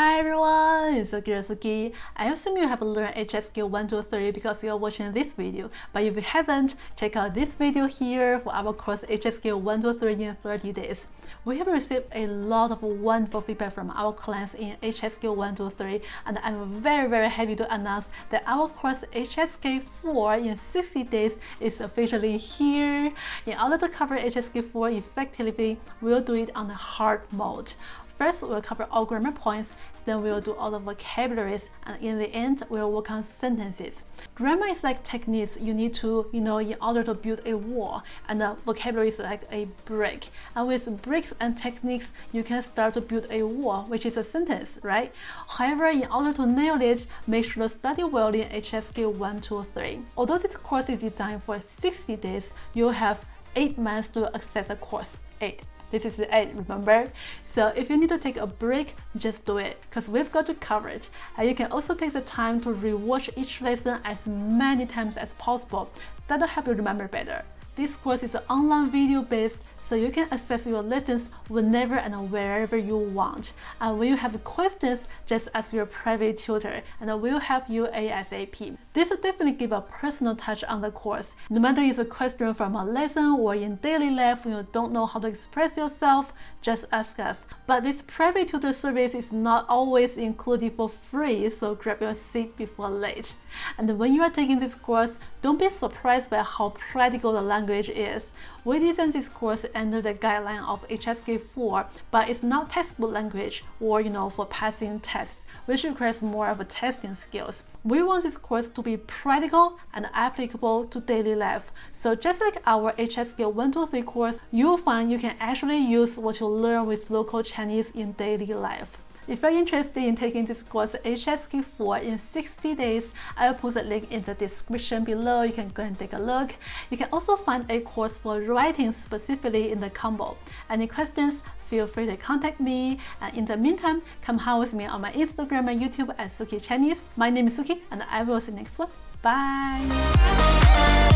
Hi everyone, it's Sukie. I assume you have learned HSK 1, 2, 3 because you are watching this video, but if you haven't, check out this video here for our course HSK 1, 2, 3 in 30 days. We have received a lot of wonderful feedback from our clients in HSK 1, 2, 3, and I'm very happy to announce that our course HSK 4 in 60 days is officially here. In order to cover HSK 4 effectively, we'll do it on the hard mode. First, we'll cover all grammar points, then we'll do all the vocabularies, and in the end, we'll work on sentences. Grammar is like techniques you need to, in order to build a wall, and the vocabulary is like a brick. And with bricks and techniques, you can start to build a wall, which is a sentence, right? However, in order to nail it, make sure to study well in HSK 1, 2, 3. Although this course is designed for 60 days, you'll have 8 months to access the course. 8. This is the 8, remember? So if you need to take a break, just do it, because we've got to cover it. And you can also take the time to rewatch each lesson as many times as possible. That'll help you remember better. This course is online video based, so you can access your lessons whenever and wherever you want. And when you have questions, just ask your private tutor and we'll help you ASAP. This will definitely give a personal touch on the course. No matter it's a question from a lesson or in daily life when you don't know how to express yourself, just ask us. But this private tutor service is not always included for free, so grab your seat before late. And when you are taking this course, don't be surprised by how practical the language is. We designed this course under the guideline of HSK 4, but it's not textbook language or for passing tests, which requires more of a testing skills. We want this course to be practical and applicable to daily life. So just like our HSK 1, 2, 3 course, you'll find you can actually use what you learn with local Chinese in daily life. If you're interested in taking this course HSK 4 in 60 days, I'll put a link in the description below. You can go and take a look. You can also find a course for writing specifically in the combo. Any questions, feel free to contact me. And in the meantime, come hang with me on my Instagram and YouTube at Sukie Chinese. My name is Sukie, and I will see you next one. Bye!